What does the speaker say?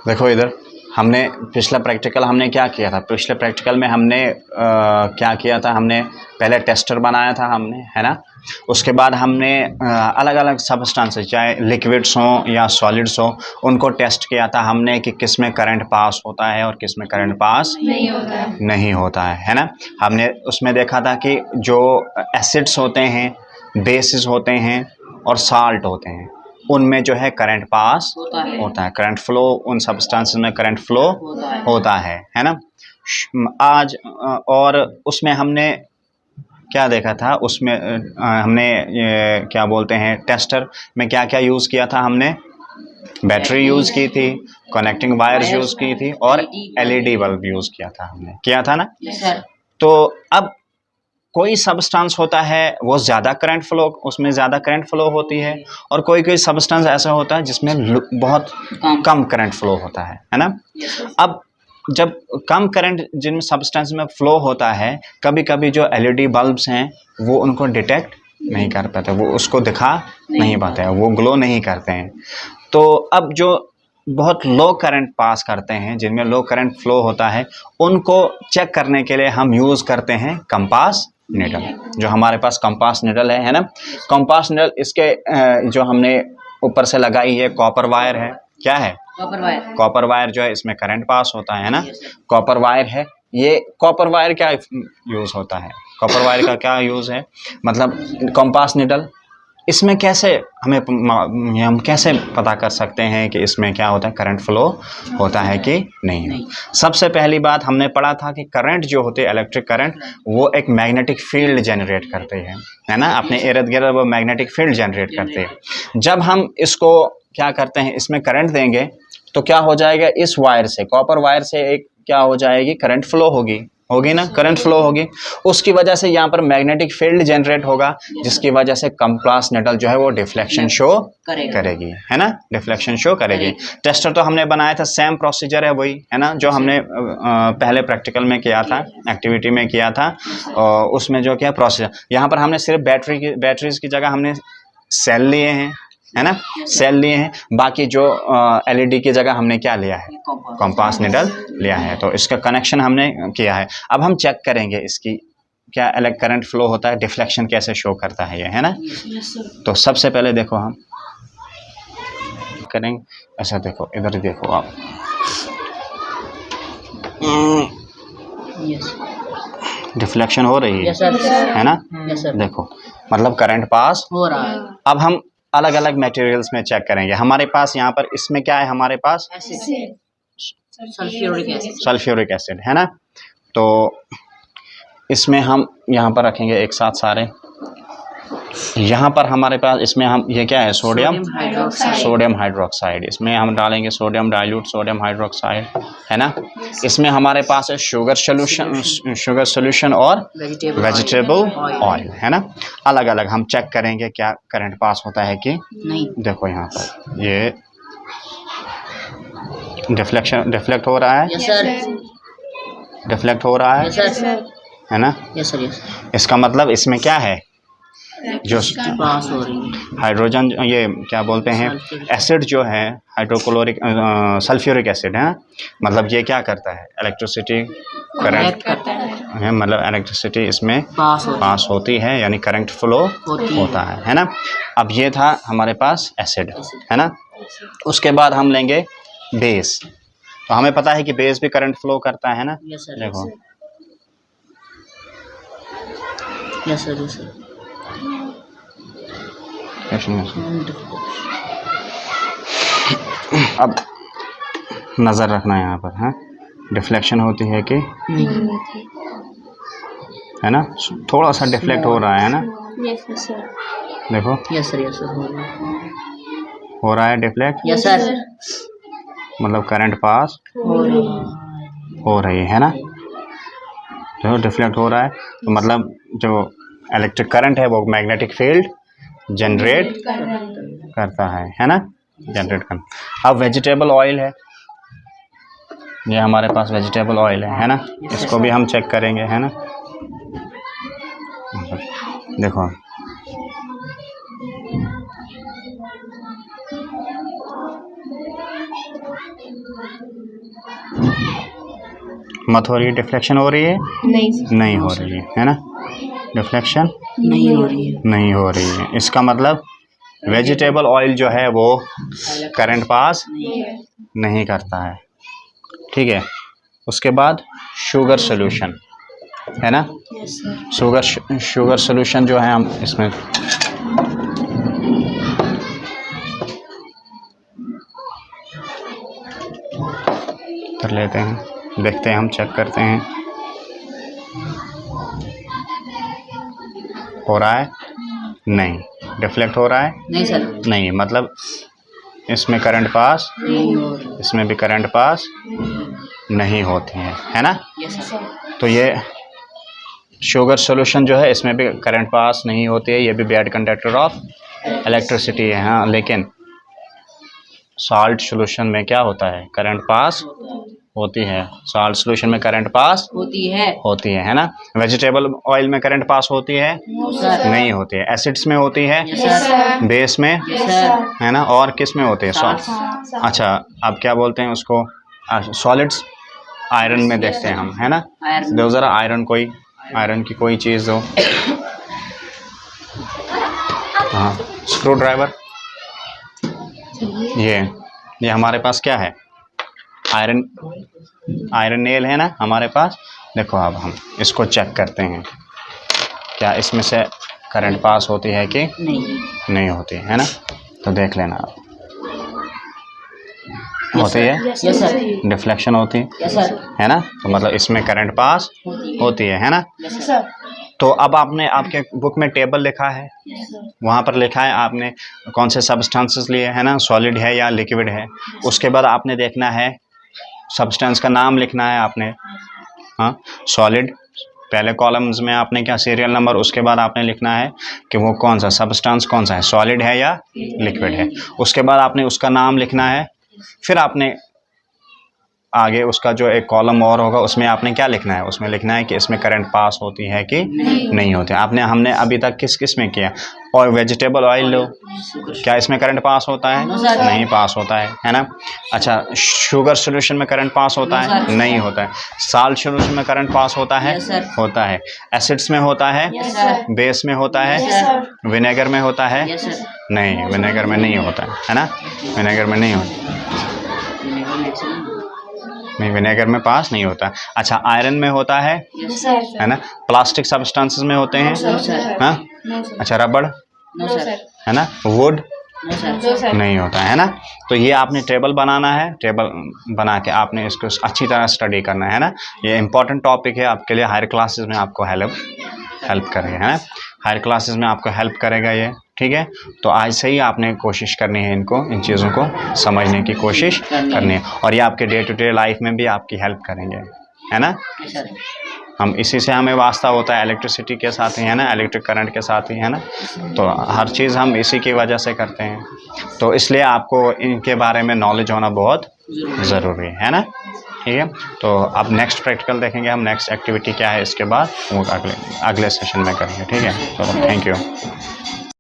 देखो इधर हमने पिछला प्रैक्टिकल हमने क्या किया था, पिछले प्रैक्टिकल में हमने क्या किया था, हमने पहले टेस्टर बनाया था हमने, है ना। उसके बाद हमने अलग अलग सब्सटेंसेस, चाहे लिक्विड्स हों या सॉलिड्स हों, उनको टेस्ट किया था हमने कि किस में करंट पास होता है और किस में करंट पास नहीं होता है ना। हमने उसमें देखा था कि जो एसिड्स होते हैं, बेसिस होते हैं और साल्ट होते हैं, उनमें जो है करंट पास होता है, करंट फ्लो, उन सब्सटेंसेस में करंट फ्लो होता है ना। आज और उसमें हमने क्या देखा था, उसमें हमने क्या बोलते हैं, टेस्टर में क्या क्या यूज़ किया था हमने, बैटरी यूज़ की थी, कनेक्टिंग वायर्स यूज़ की थी और एलईडी बल्ब यूज़ किया था हमने, किया था ना। तो अब कोई सब्सटेंस होता है वो ज़्यादा करंट फ्लो, उसमें ज़्यादा करंट फ्लो होती है, और कोई कोई सब्सटेंस ऐसा होता है जिसमें बहुत कम करंट फ्लो होता है ना। अब जब कम करंट जिन सब्सटेंस में फ्लो होता है, कभी कभी जो एलईडी बल्ब्स हैं वो उनको डिटेक्ट नहीं कर पाते, वो उसको दिखा नहीं पाते हैं, वो ग्लो नहीं करते हैं। तो अब जो बहुत लो करंट पास करते हैं, जिनमें लो करंट फ्लो होता है, उनको चेक करने के लिए हम यूज़ करते हैं कंपास निडल। जो हमारे पास कंपास निडल है ना, कंपास निडल, इसके जो हमने ऊपर से लगाई है कॉपर वायर है, क्या है, कॉपर वायर जो है इसमें करंट पास होता है ना, कॉपर वायर है ये। कॉपर वायर क्या यूज़ होता है, कॉपर वायर का क्या यूज़ है, मतलब कंपास निडल, इसमें कैसे हम कैसे पता कर सकते हैं कि इसमें क्या होता है, करंट फ्लो होता है कि नहीं। सबसे पहली बात हमने पढ़ा था कि करंट जो होते हैं, इलेक्ट्रिक करंट, वो एक मैग्नेटिक फील्ड जनरेट करते हैं, है ना, अपने इर्द गिर्द वो मैग्नेटिक फील्ड जनरेट करते हैं। जब हम इसको क्या करते हैं, इसमें करंट देंगे तो क्या हो जाएगा, इस वायर से, कॉपर वायर से एक क्या हो जाएगी, करंट फ्लो होगी ना, करंट फ्लो होगी। उसकी वजह से यहाँ पर मैग्नेटिक फील्ड जनरेट होगा, जिसकी वजह से कंपास निडल जो है वो डिफ्लेक्शन शो करेगी, है ना, डिफ्लेक्शन शो करेगी। टेस्टर तो हमने बनाया था, सेम प्रोसीजर है वही, है ना, जो हमने पहले प्रैक्टिकल में किया था, एक्टिविटी में किया था। उसमें जो क्या प्रोसीजर, यहाँ पर हमने सिर्फ बैटरीज की जगह हमने सेल लिए हैं, है ना, सेल लिए हैं। बाकी जो एलईडी की जगह हमने क्या लिया है, कंपास निडल लिया है। तो इसका कनेक्शन हमने किया है। अब हम चेक करेंगे इसकी क्या अलग करंट फ्लो होता है, डिफ्लेक्शन कैसे शो करता है ये, है ना। तो सबसे पहले देखो हम करेंगे ऐसा, देखो इधर देखो आप, डिफ्लेक्शन हो रही है ना, देखो मतलब करंट पास हो रहा है। अब हम अलग अलग मटेरियल्स में चेक करेंगे। हमारे पास यहाँ पर इसमें क्या है, हमारे पास सल्फ्यूरिक एसिड है ना। तो इसमें हम यहाँ पर रखेंगे एक साथ सारे। यहाँ पर हमारे पास इसमें हम ये क्या है, सोडियम हाइड्रोक्साइड, इसमें हम डालेंगे सोडियम डाइल्यूट सोडियम हाइड्रोक्साइड, है ना। इसमें हमारे पास है शुगर सोल्यूशन और वेजिटेबल ऑयल, है ना। अलग अलग हम चेक करेंगे क्या करंट पास होता है कि नहीं। देखो यहाँ पर ये डिफ्लेक्ट हो रहा है, डिफ्लेक्ट हो रहा है ना। इसका मतलब इसमें क्या है, जो हाइड्रोजन, ये क्या बोलते हैं, एसिड जो है हाइड्रोक्लोरिक सल्फ्यूरिक एसिड है, मतलब ये क्या करता है, इलेक्ट्रिसिटी करंट है, मतलब इलेक्ट्रिसिटी इसमें पास होती है, यानी करंट फ्लो होता है ना। अब ये था हमारे पास एसिड, है ना। उसके बाद हम लेंगे बेस। तो हमें पता है कि बेस भी करंट फ्लो करता है ना। देखो अब नज़र रखना यहाँ पर, है डिफ्लेक्शन होती है कि है ना, थोड़ा सा डिफ्लेक्ट हो रहा है ना। देखो हो रहा है डिफ्लेक्ट, मतलब करंट पास हो रही है ना। जो डिफ्लेक्ट हो रहा है तो मतलब जो इलेक्ट्रिक करंट है वो मैग्नेटिक फील्ड जनरेट करता है ना, जनरेट कर। अब वेजिटेबल ऑयल है, ये हमारे पास वेजिटेबल ऑयल है ना। इसको भी हम चेक करेंगे, है ना। देखो मत हो रही है, डिफ्लेक्शन हो रही है? नहीं हो रही है ना, डिफ्लेक्शन नहीं हो रही है। नहीं हो रही है। इसका मतलब वेजिटेबल ऑयल जो है वो करंट पास नहीं करता है, ठीक है। उसके बाद शुगर सोल्यूशन है ना, शुगर सोल्यूशन जो है हम इसमें कर लेते हैं, देखते हैं, हम चेक करते हैं हो रहा है, नहीं। डिफ्लेक्ट हो रहा है? नहीं सर। नहीं, मतलब इसमें करंट पास, नहीं हो रही। इसमें भी करंट पास नहीं होती है ना। Yes sir. तो ये शुगर सोल्यूशन जो है इसमें भी करंट पास नहीं होती है, ये भी बैड कंडक्टर ऑफ इलेक्ट्रिसिटी है। हाँ, लेकिन सॉल्ट सोल्यूशन में क्या होता है, करंट पास होती है। सॉल्ट सोल्यूशन में करंट पास होती है ना। वेजिटेबल ऑयल में करंट पास होती है? नहीं होती है। एसिड्स में होती है? बेस में है ना। और किस में होती है? अच्छा, अब क्या बोलते हैं उसको, सॉलिड्स। आयरन में देखते हैं हम, है ना। दो जरा आयरन, कोई आयरन की कोई चीज़ हो। हाँ, स्क्रू ड्राइवर। ये हमारे पास क्या है, आयरन नेल है ना हमारे पास। देखो अब हम इसको चेक करते हैं, क्या इसमें से करंट पास होती है कि नहीं होती है ना। तो देख लेना आप, होती है, डिफ्लेक्शन होती है ना। तो मतलब इसमें करंट पास होती है ना। तो अब आपने आपके बुक में टेबल लिखा है, वहाँ पर लिखा है आपने कौन से सब्सटेंसेस लिए है ना, सॉलिड है या लिक्विड है। उसके बाद आपने देखना है, सब्सटेंस का नाम लिखना है आपने। हाँ, सॉलिड पहले कॉलम्स में आपने क्या, सीरियल नंबर, उसके बाद आपने लिखना है कि वो कौन सा सब्सटेंस कौन सा है, सॉलिड है या लिक्विड है। उसके बाद आपने उसका नाम लिखना है। फिर आपने आगे उसका जो एक कॉलम और होगा उसमें आपने क्या लिखना है, उसमें लिखना है कि इसमें करंट पास होती है कि नहीं होती है। हमने अभी तक किस में किया, और वेजिटेबल ऑयल लो, क्या इसमें करंट पास होता है? नहीं पास होता है ना। अच्छा, शुगर सोल्यूशन में करंट पास होता है? नहीं होता है। साल्ट सोल्यूशन में करंट पास होता है? होता है। एसिड्स में होता है? बेस में होता है? विनेगर में होता है? नहीं, विनेगर में नहीं होता है ना, विनेगर में नहीं होता, नहीं, विनेगर में पास नहीं होता। अच्छा, आयरन में होता है ना। प्लास्टिक सब्सटेंसेस में होते हैं, हाँ। अच्छा, रबड़ है ना, वुड नहीं होता है ना। तो ये आपने टेबल बनाना है, टेबल बना के आपने इसको अच्छी तरह स्टडी करना है ना। ये इंपॉर्टेंट टॉपिक है आपके लिए, हायर क्लासेस में आपको हेल्प करेगा, है ना। हायर क्लासेस में आपको हेल्प करेगा ये, ठीक है। तो आज से ही आपने कोशिश करनी है, इन चीज़ों को समझने की कोशिश करनी है, और ये आपके डे टू डे लाइफ में भी आपकी हेल्प करेंगे, है ना। हम इसी से हमें वास्ता होता है, इलेक्ट्रिसिटी के साथ ही, है ना, इलेक्ट्रिक करंट के साथ ही, है ना। तो हर चीज़ हम इसी की वजह से करते हैं। तो इसलिए आपको इनके बारे में नॉलेज होना बहुत ज़रूरी है ना। ठीक है, तो अब नेक्स्ट प्रैक्टिकल देखेंगे हम, नेक्स्ट एक्टिविटी क्या है इसके बाद वो अगले सेशन में करेंगे, ठीक है। तो थैंक यू।